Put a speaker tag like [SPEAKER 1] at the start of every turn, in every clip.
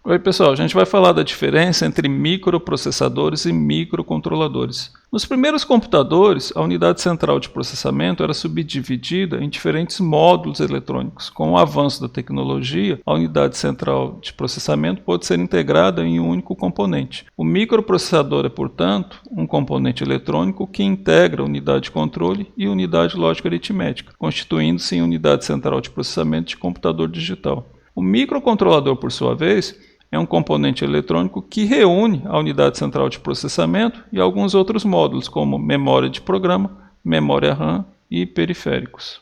[SPEAKER 1] Oi pessoal, a gente vai falar da diferença entre microprocessadores e microcontroladores. Nos primeiros computadores, a unidade central de processamento era subdividida em diferentes módulos eletrônicos. Com o avanço da tecnologia, a unidade central de processamento pode ser integrada em um único componente. O microprocessador é, portanto, um componente eletrônico que integra a unidade de controle e unidade lógica aritmética, constituindo-se em unidade central de processamento de computador digital. O microcontrolador, por sua vez, é um componente eletrônico que reúne a unidade central de processamento e alguns outros módulos, como memória de programa, memória RAM e periféricos.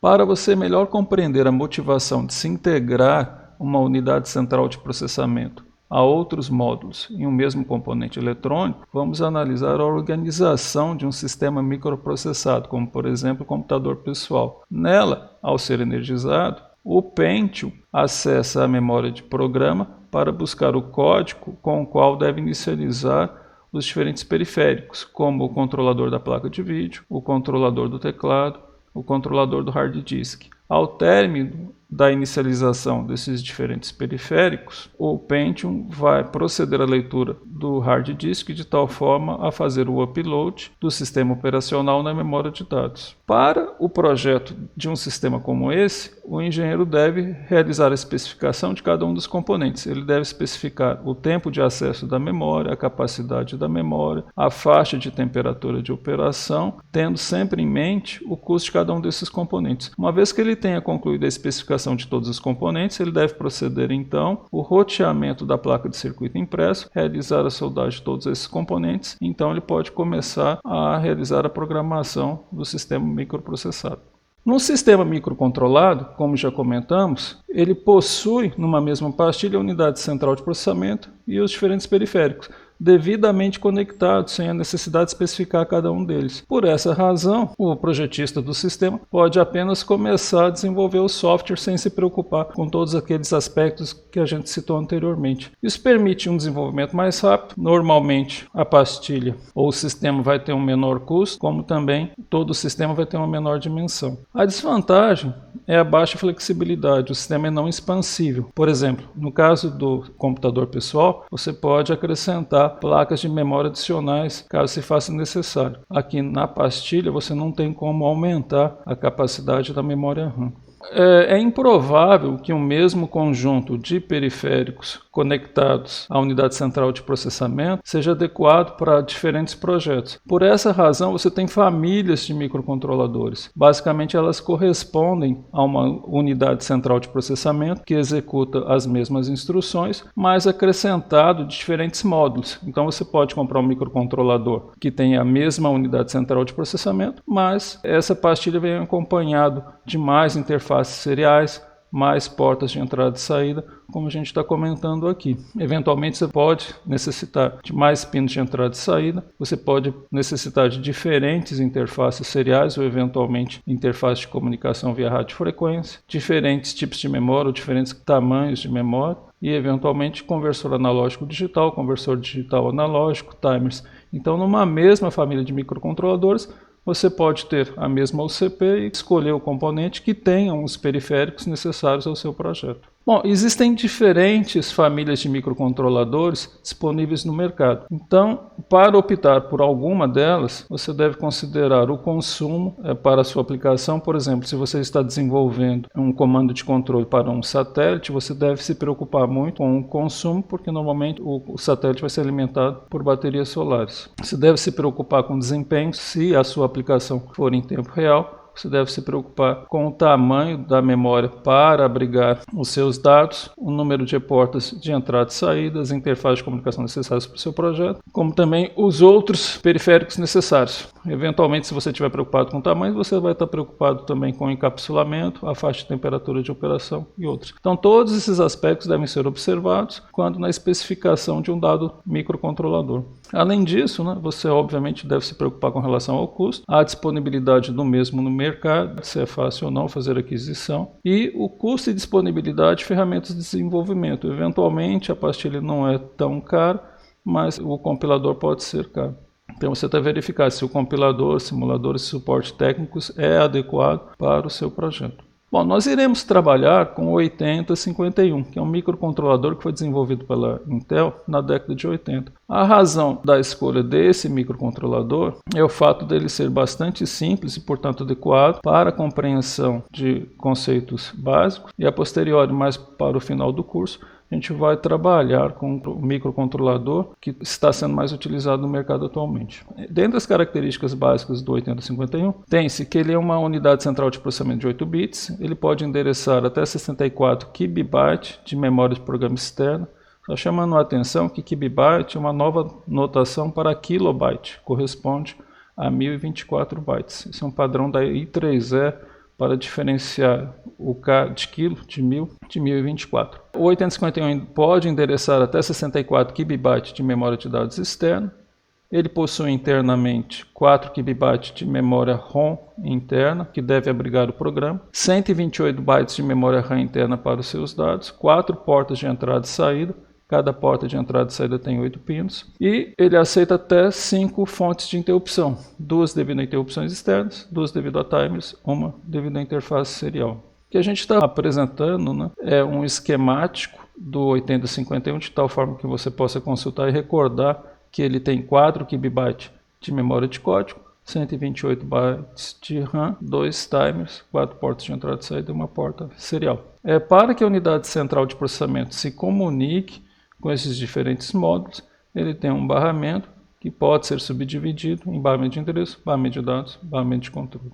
[SPEAKER 1] Para você melhor compreender a motivação de se integrar uma unidade central de processamento a outros módulos em um mesmo componente eletrônico, vamos analisar a organização de um sistema microprocessado, como por exemplo o computador pessoal. Nela, ao ser energizado, o Pentium acessa a memória de programa para buscar o código com o qual deve inicializar os diferentes periféricos, como o controlador da placa de vídeo, o controlador do teclado, o controlador do hard disk. Ao término da inicialização desses diferentes periféricos, o Pentium vai proceder à leitura do hard disk de tal forma a fazer o upload do sistema operacional na memória de dados. Para o projeto de um sistema como esse, o engenheiro deve realizar a especificação de cada um dos componentes. Ele deve especificar o tempo de acesso da memória, a capacidade da memória, a faixa de temperatura de operação, tendo sempre em mente o custo de cada um desses componentes. Uma vez que ele tenha concluído a especificação de todos os componentes, ele deve proceder então o roteamento da placa de circuito impresso, realizar a soldagem de todos esses componentes, então ele pode começar a realizar a programação do sistema microprocessado. Num sistema microcontrolado, como já comentamos, ele possui numa mesma pastilha a unidade central de processamento e os diferentes periféricos, devidamente conectados, sem a necessidade de especificar cada um deles. Por essa razão, o projetista do sistema pode apenas começar a desenvolver o software sem se preocupar com todos aqueles aspectos que a gente citou anteriormente. Isso permite um desenvolvimento mais rápido. Normalmente, a pastilha ou o sistema vai ter um menor custo, como também todo o sistema vai ter uma menor dimensão. A desvantagem é a baixa flexibilidade, o sistema é não expansível. Por exemplo, no caso do computador pessoal, você pode acrescentar placas de memória adicionais, caso se faça necessário. Aqui na pastilha você não tem como aumentar a capacidade da memória RAM. É improvável que um mesmo conjunto de periféricos conectados à unidade central de processamento seja adequado para diferentes projetos. Por essa razão, você tem famílias de microcontroladores. Basicamente, elas correspondem a uma unidade central de processamento que executa as mesmas instruções, mas acrescentado de diferentes módulos. Então, você pode comprar um microcontrolador que tem a mesma unidade central de processamento, mas essa pastilha vem acompanhado de mais interfaces seriais, mais portas de entrada e saída, como a gente está comentando aqui. Eventualmente você pode necessitar de mais pinos de entrada e saída, você pode necessitar de diferentes interfaces seriais ou eventualmente interfaces de comunicação via radiofrequência, diferentes tipos de memória ou diferentes tamanhos de memória e eventualmente conversor analógico digital, conversor digital analógico, timers. Então, numa mesma família de microcontroladores, você pode ter a mesma UCP e escolher o componente que tenha os periféricos necessários ao seu projeto. Bom, existem diferentes famílias de microcontroladores disponíveis no mercado. Então, para optar por alguma delas, você deve considerar o consumo para a sua aplicação. Por exemplo, se você está desenvolvendo um comando de controle para um satélite, você deve se preocupar muito com o consumo, porque normalmente o satélite vai ser alimentado por baterias solares. Você deve se preocupar com o desempenho, se a sua aplicação for em tempo real. Você deve se preocupar com o tamanho da memória para abrigar os seus dados, o número de portas de entrada e saída, as interfaces de comunicação necessárias para o seu projeto, como também os outros periféricos necessários. Eventualmente, se você estiver preocupado com o tamanho, você vai estar preocupado também com o encapsulamento, a faixa de temperatura de operação e outros. Então, todos esses aspectos devem ser observados quando na especificação de um dado microcontrolador. Além disso, você obviamente deve se preocupar com relação ao custo, a disponibilidade do mesmo no mercado, se é fácil ou não fazer aquisição, e o custo e disponibilidade de ferramentas de desenvolvimento. Eventualmente, a pastilha não é tão cara, mas o compilador pode ser caro. Então você deve verificar se o compilador, simuladores e suporte técnicos é adequado para o seu projeto. Bom, nós iremos trabalhar com o 8051, que é um microcontrolador que foi desenvolvido pela Intel na década de 80. A razão da escolha desse microcontrolador é o fato dele ser bastante simples e, portanto, adequado para a compreensão de conceitos básicos, e a posteriori, mais para o final do curso, a gente vai trabalhar com o microcontrolador que está sendo mais utilizado no mercado atualmente. Dentre as características básicas do 8051, tem-se que ele é uma unidade central de processamento de 8 bits, ele pode endereçar até 64 KB de memória de programa externa. Só chamando a atenção que KB é uma nova notação para kilobyte, corresponde a 1024 bytes. Esse é um padrão da I3E para diferenciar o K de quilo, de 1000, de 1024. O 8051 pode endereçar até 64 KB de memória de dados externa. Ele possui internamente 4 KB de memória ROM interna, que deve abrigar o programa, 128 bytes de memória RAM interna para os seus dados, 4 portas de entrada e saída. Cada porta de entrada e saída tem 8 pinos. E ele aceita até 5 fontes de interrupção. 2 devido a interrupções externas, 2 devido a timers, 1 devido à interface serial. O que a gente está apresentando, né, é um esquemático do 8051, de tal forma que você possa consultar e recordar que ele tem 4 KB de memória de código, 128 bytes de RAM, 2 timers, 4 portas de entrada e saída e 1 porta serial. Para que a unidade central de processamento se comunique com esses diferentes módulos, ele tem um barramento que pode ser subdividido em barramento de endereço, barramento de dados, barramento de controle.